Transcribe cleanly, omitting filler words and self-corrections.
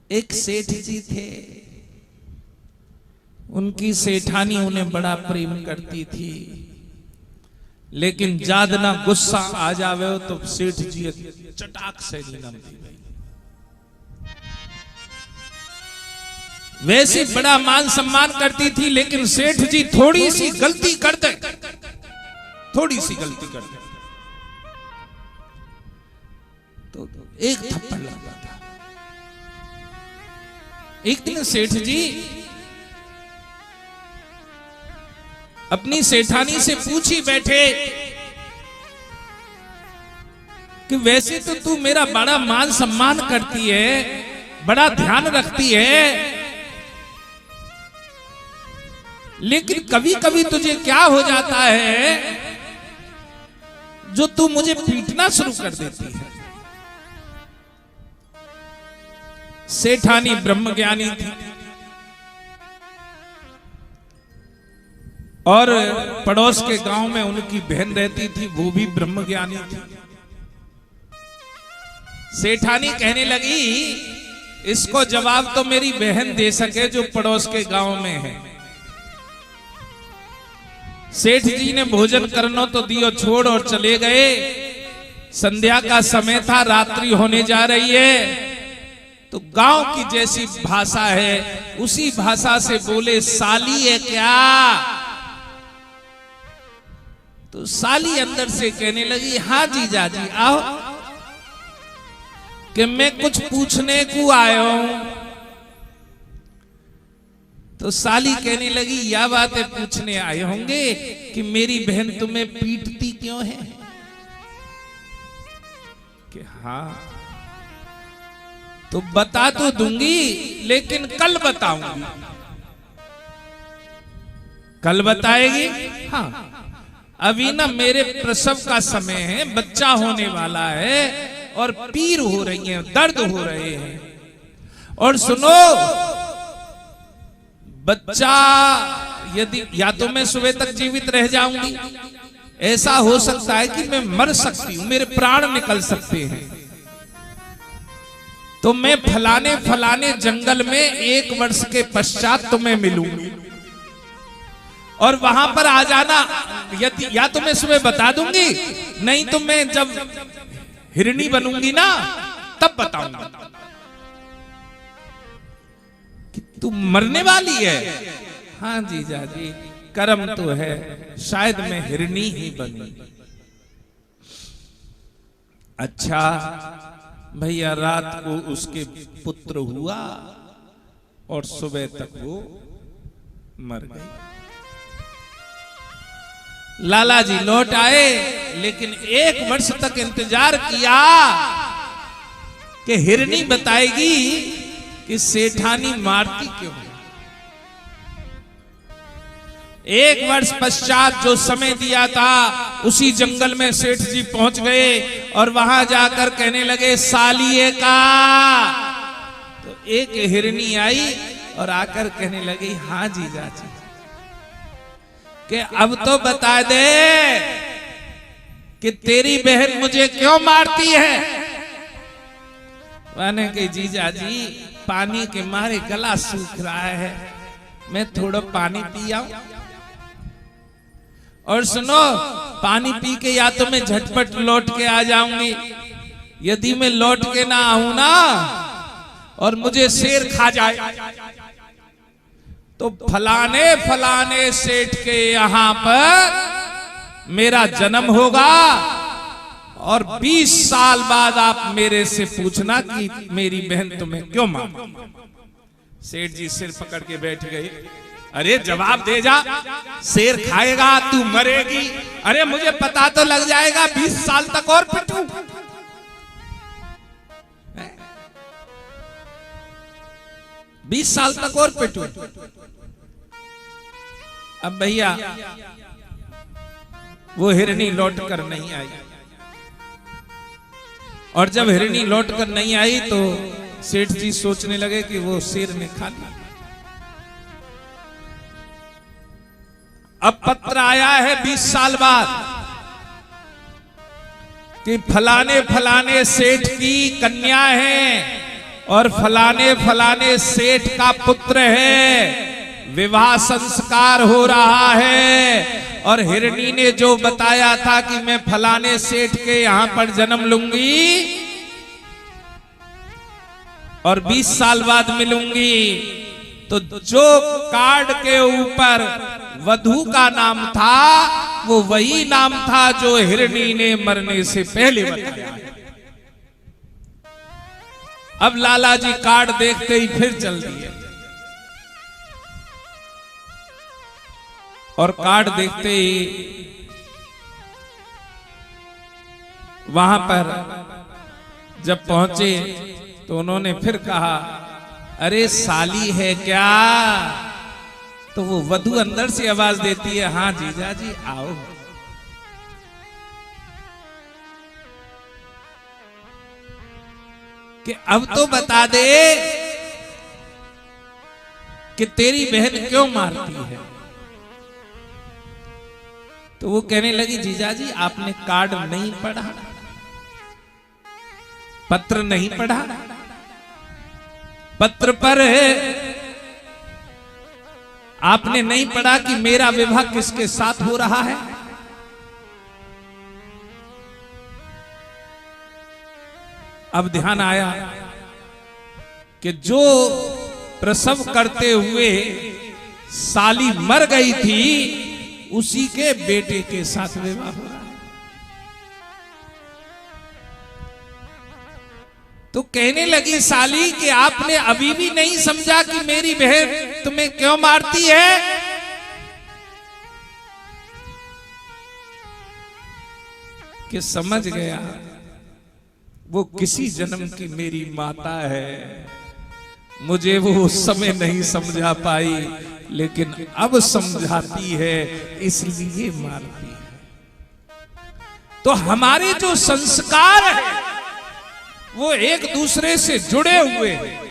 एक सेठ जी थे, उनकी सेठानी उन्हें बड़ा प्रेम करती थी, लेकिन ज्यादा गुस्सा आ जावे तो सेठ जी चटाक से निकल दी। वैसे बड़ा मान सम्मान करती थी, लेकिन सेठ जी थोड़ी सी गलती कर दे, थोड़ी सी गलती कर दे तो एक थप्पड़ लगा था। एक दिन सेठ जी अपनी सेठानी से पूछी बैठे कि वैसे तो तू मेरा बड़ा मान सम्मान करती है, बड़ा ध्यान रखती है, लेकिन कभी कभी तुझे क्या हो जाता है जो तू मुझे पीटना शुरू कर देती है। सेठानी ब्रह्मज्ञानी थी और पड़ोस के गांव में उनकी बहन रहती थी, वो भी ब्रह्मज्ञानी थी। सेठानी कहने लगी, इसको जवाब तो मेरी बहन दे सके जो पड़ोस के गांव में है। सेठ जी ने भोजन करना तो दियो छोड़ और चले गए। संध्या का समय था, रात्रि होने जा रही है, तो गांव की जैसी भाषा है उसी भाषा से बोले, साली है क्या? तो साली अंदर से कहने लगी, हाँ जीजा जी आओ, कि मैं कुछ पूछने को आया हूं। तो साली कहने लगी, यह बातें पूछने आए होंगे कि मेरी बहन तुम्हें पीटती क्यों है? कि हाँ तो बता तो दूंगी, लेकिन कल बताऊंगी। कल बताएगी? हाँ, अभी ना मेरे प्रसव का समय है, बच्चा होने वाला है और पीर हो रही है, दर्द हो रहे हैं। और सुनो, बच्चा यदि या तो मैं सुबह तक जीवित रह जाऊंगी, ऐसा हो सकता है कि मैं मर सकती हूं, मेरे प्राण निकल सकते हैं। तो मैं फलाने फलाने जंगल में 1 वर्ष के पश्चात तुम्हें मिलूंगी और वहां पर आ जाना। यदि या तो मैं सुबह बता दूंगी, नहीं तो मैं जब हिरणी बनूंगी ना तब बताऊंगा कि तू मरने वाली है। हाँ जीजा जी, कर्म तो है, शायद मैं हिरणी ही बनी। अच्छा भैया, रात को उसके पुत्र हुआ और सुबह तक वो मर गई। लाला जी लौट आए, लेकिन 1 वर्ष तक इंतजार किया कि हिरनी बताएगी कि सेठानी मारती क्यों है। 1 वर्ष पश्चात जो समय दिया था, उसी जंगल में सेठ जी पहुंच गए और वहां जाकर कहने लगे, सालिए का। तो एक हिरनी आई और आकर कहने लगी, हाँ जीजा जी, कि अब तो बता दे कि तेरी बहन मुझे क्यों मारती है। मैंने कहा, जीजा जी पानी के मारे गला सूख रहा है, मैं थोड़ा पानी पी आऊं। और सुनो, पानी पी के या तो मैं झटपट लौट के आ जाऊंगी, यदि मैं लौट के ना आऊं ना और मुझे शेर खा जाए तो फलाने फलाने सेठ के यहां पर मेरा जन्म होगा और 20 साल बाद आप मेरे से पूछना कि मेरी बहन तुम्हें क्यों मारी। सेठ जी सिर पकड़ के बैठ गए। अरे जवाब दे जा, शेर खाएगा, तू मरेगी। अरे मुझे पता तो लग जाएगा, 20 साल तक और पिटूं। 20 साल तक और पिटूं। अब भैया वो हिरनी लौट कर नहीं आई, और जब हिरनी लौट कर नहीं आई तो सेठ जी सोचने लगे कि वो शेर ने खा लिया। अब पत्र आया है 20 साल बाद कि फलाने फलाने सेठ की कन्या है और फलाने फलाने सेठ का पुत्र है, विवाह संस्कार हो रहा है। और हिरणी ने जो बताया था कि मैं फलाने सेठ के यहां पर जन्म लूंगी और 20 साल बाद मिलूंगी, तो जो कार्ड के ऊपर वधू का नाम था वो वही नाम था जो हिरणी ने मरने से पहले बताया। अब लाला जी कार्ड देखते ही फिर चल दिए और कार्ड देखते ही वहां पर जब पहुंचे तो उन्होंने फिर कहा, अरे साली है क्या? तो वो वधू अंदर से आवाज देती है, हाँ जीजा जी आओ। कि अब तो बता दे कि तेरी बहन क्यों मारती है? तो वो कहने लगी, जीजा जी आपने कार्ड नहीं पढ़ा, पत्र नहीं पढ़ा, पत्र पर आपने नहीं पढ़ा कि मेरा विवाह किसके साथ हो रहा है। अब ध्यान आया कि जो प्रसव करते हुए साली मर गई थी उसी के बेटे के साथ विवाह हो रहा है। तो कहने लगी साली कि आपने अभी भी नहीं समझा कि मेरी बहन तुम्हें क्यों मारती है? कि समझ गया वो किसी जन्म की मेरी माता है, मुझे वो उस समय नहीं समझा पाई लेकिन अब समझाती है इसलिए मारती है। तो हमारे जो संस्कार है वो एक दूसरे से जुड़े हुए हैं।